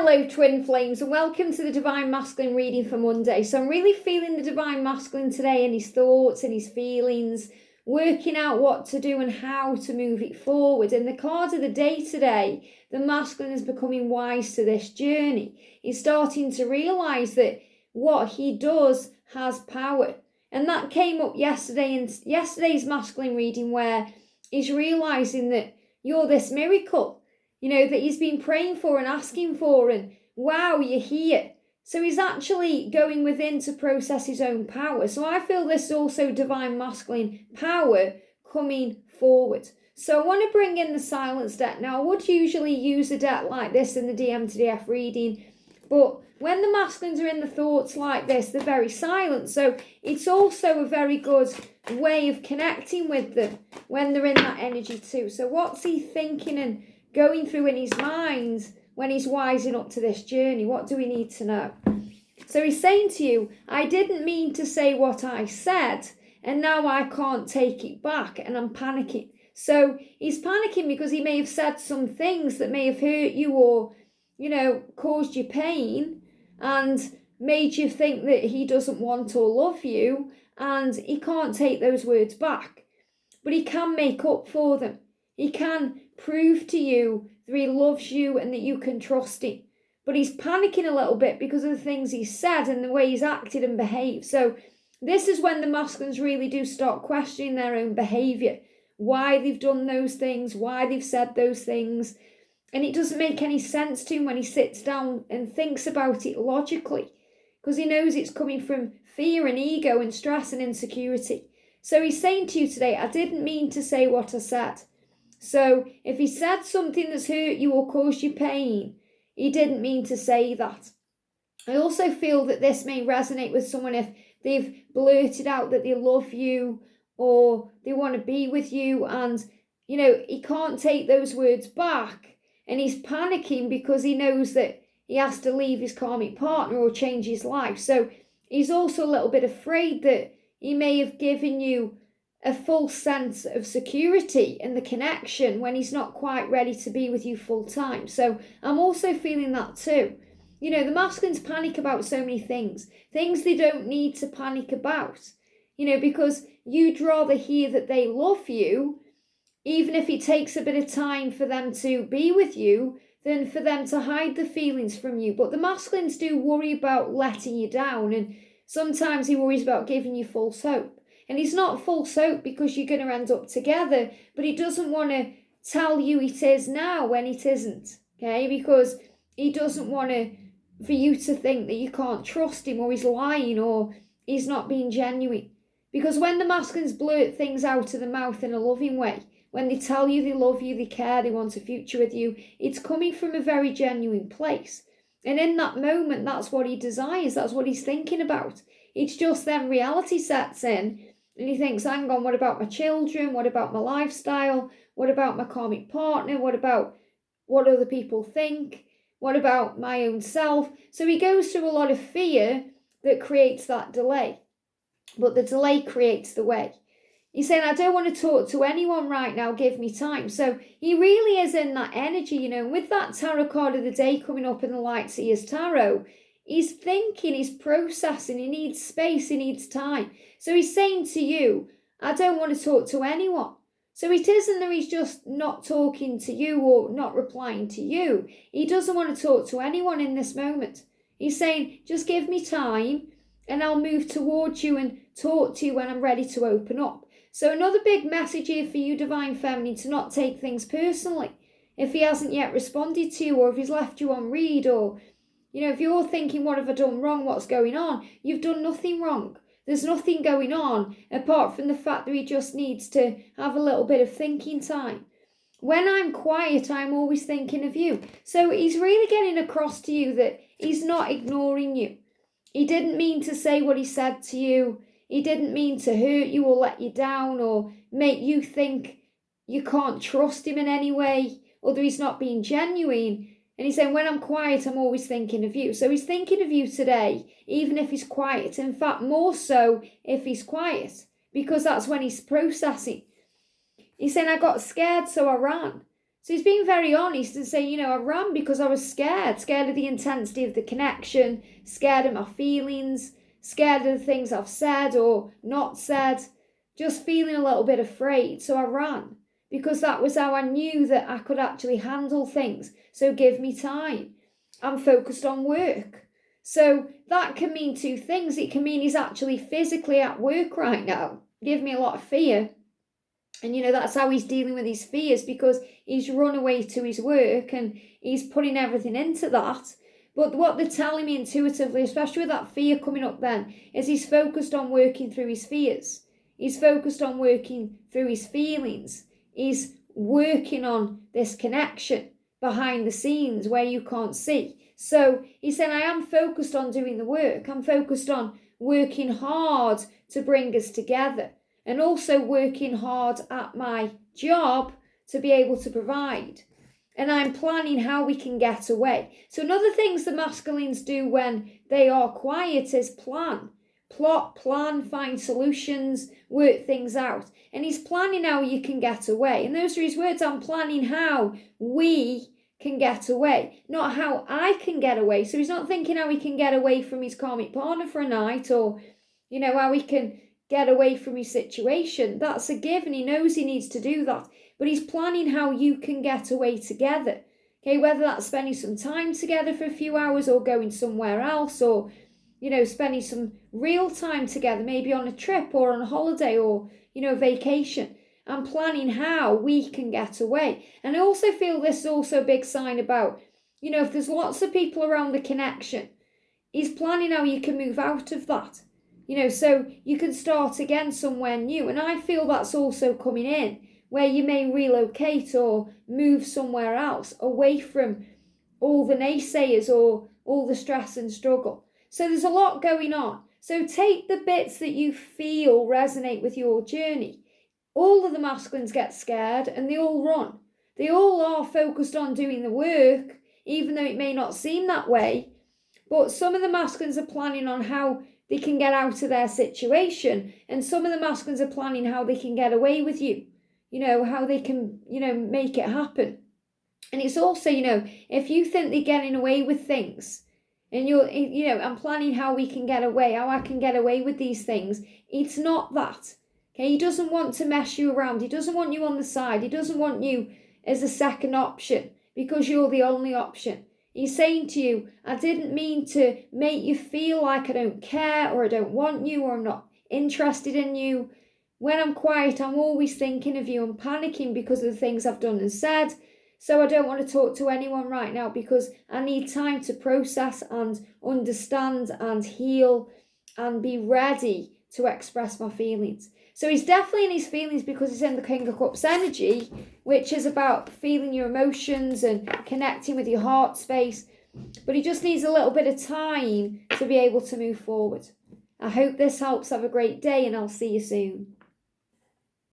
Hello twin flames and welcome to the Divine Masculine reading for Monday. So I'm really feeling the Divine Masculine today in his thoughts and his feelings, working out what to do and how to move it forward. And the card of the day today, the Masculine is becoming wise to this journey. He's starting to realise that what he does has power. And that came up yesterday in yesterday's Masculine reading, where he's realising that you're this miracle, that he's been praying for and asking for, and wow, you're here. So he's actually going within to process his own power. So I feel this is also Divine Masculine power coming forward. So I want to bring in the Silence deck. Now, I would usually use a deck like this in the DM to DF reading, but when the Masculines are in the thoughts like this, they're very silent. So it's also a very good way of connecting with them when they're in that energy too. So what's he thinking and going through in his mind when he's wising up to this journey? What do we need to know? So he's saying to you, I didn't mean to say what I said, and now I can't take it back, and I'm panicking. So he's panicking because he may have said some things that may have hurt you or, caused you pain and made you think that he doesn't want or love you, and he can't take those words back. But he can make up for them. He can prove to you that he loves you and that you can trust him. But he's panicking a little bit because of the things he's said and the way he's acted and behaved. So this is when the Masculines really do start questioning their own behaviour, why they've done those things, why they've said those things. And it doesn't make any sense to him when he sits down and thinks about it logically, because he knows it's coming from fear and ego and stress and insecurity. So he's saying to you today, I didn't mean to say what I said. So if he said something that's hurt you or caused you pain, he didn't mean to say that. I also feel that this may resonate with someone if they've blurted out that they love you or they want to be with you, and he can't take those words back, and he's panicking because he knows that he has to leave his karmic partner or change his life. So he's also a little bit afraid that he may have given you a full sense of security in the connection when he's not quite ready to be with you full time. So I'm also feeling that too. The Masculines panic about so many things they don't need to panic about, because you'd rather hear that they love you, even if it takes a bit of time for them to be with you, than for them to hide the feelings from you. But the Masculines do worry about letting you down, and sometimes he worries about giving you false hope. And he's not false hope because you're going to end up together, but he doesn't want to tell you it is now when it isn't, okay? Because he doesn't want for you to think that you can't trust him, or he's lying, or he's not being genuine. Because when the Masculines blurt things out of the mouth in a loving way, when they tell you they love you, they care, they want a future with you, it's coming from a very genuine place. And in that moment, that's what he desires, that's what he's thinking about. It's just then reality sets in, and he thinks, hang on, what about my children? What about my lifestyle? What about my karmic partner? What about what other people think? What about my own self? So he goes through a lot of fear that creates that delay. But the delay creates the way. He's saying, I don't want to talk to anyone right now, give me time. So he really is in that energy, with that tarot card of the day coming up in the Light Seers Tarot. He's thinking, he's processing, he needs space, he needs time. So he's saying to you, I don't want to talk to anyone. So it isn't that he's just not talking to you or not replying to you. He doesn't want to talk to anyone in this moment. He's saying, just give me time and I'll move towards you and talk to you when I'm ready to open up. So another big message here for you, Divine Feminine, to not take things personally. If he hasn't yet responded to you, or if he's left you on read, or if you're thinking, what have I done wrong? What's going on? You've done nothing wrong. There's nothing going on apart from the fact that he just needs to have a little bit of thinking time. When I'm quiet, I'm always thinking of you. So he's really getting across to you that he's not ignoring you. He didn't mean to say what he said to you. He didn't mean to hurt you or let you down or make you think you can't trust him in any way, or that he's not being genuine. And he's saying, when I'm quiet, I'm always thinking of you. So he's thinking of you today, even if he's quiet. In fact, more so if he's quiet, because that's when he's processing. He's saying, I got scared, so I ran. So he's being very honest and saying, I ran because I was scared of the intensity of the connection, scared of my feelings, scared of the things I've said or not said, just feeling a little bit afraid. So I ran because that was how I knew that I could actually handle things. So give me time. I'm focused on work. So that can mean two things. It can mean he's actually physically at work right now. Give me a lot of fear. And, that's how he's dealing with his fears, because he's run away to his work and he's putting everything into that. But what they're telling me intuitively, especially with that fear coming up then, is he's focused on working through his fears. He's focused on working through his feelings. He's working on this connection behind the scenes where you can't see. So he said, I am focused on doing the work. I'm focused on working hard to bring us together, and also working hard at my job to be able to provide. And I'm planning how we can get away. So another things the masculines do when they are quiet is plan. Plot, plan, find solutions, work things out. And he's planning how you can get away. And those are his words. I'm planning how we can get away, not how I can get away. So he's not thinking how he can get away from his karmic partner for a night, or, how he can get away from his situation. That's a given. He knows he needs to do that. But he's planning how you can get away together. Okay, whether that's spending some time together for a few hours or going somewhere else, or, spending some real time together, maybe on a trip or on a holiday or, vacation. I'm planning how we can get away. And I also feel this is also a big sign about, if there's lots of people around the connection, he's planning how you can move out of that. So you can start again somewhere new. And I feel that's also coming in, where you may relocate or move somewhere else, away from all the naysayers or all the stress and struggle. So there's a lot going on. So take the bits that you feel resonate with your journey. All of the masculines get scared and they all run. They all are focused on doing the work, even though it may not seem that way. But some of the masculines are planning on how they can get out of their situation. And some of the masculines are planning how they can get away with you. How they can, make it happen. And it's also, if you think they're getting away with things, and I'm planning how we can get away, how I can get away with these things. It's not that. Okay, he doesn't want to mess you around. He doesn't want you on the side. He doesn't want you as a second option because you're the only option. He's saying to you, I didn't mean to make you feel like I don't care or I don't want you or I'm not interested in you. When I'm quiet, I'm always thinking of you. I'm panicking because of the things I've done and said. So I don't want to talk to anyone right now because I need time to process and understand and heal and be ready to express my feelings. So he's definitely in his feelings because he's in the King of Cups energy, which is about feeling your emotions and connecting with your heart space. But he just needs a little bit of time to be able to move forward. I hope this helps. Have a great day and I'll see you soon.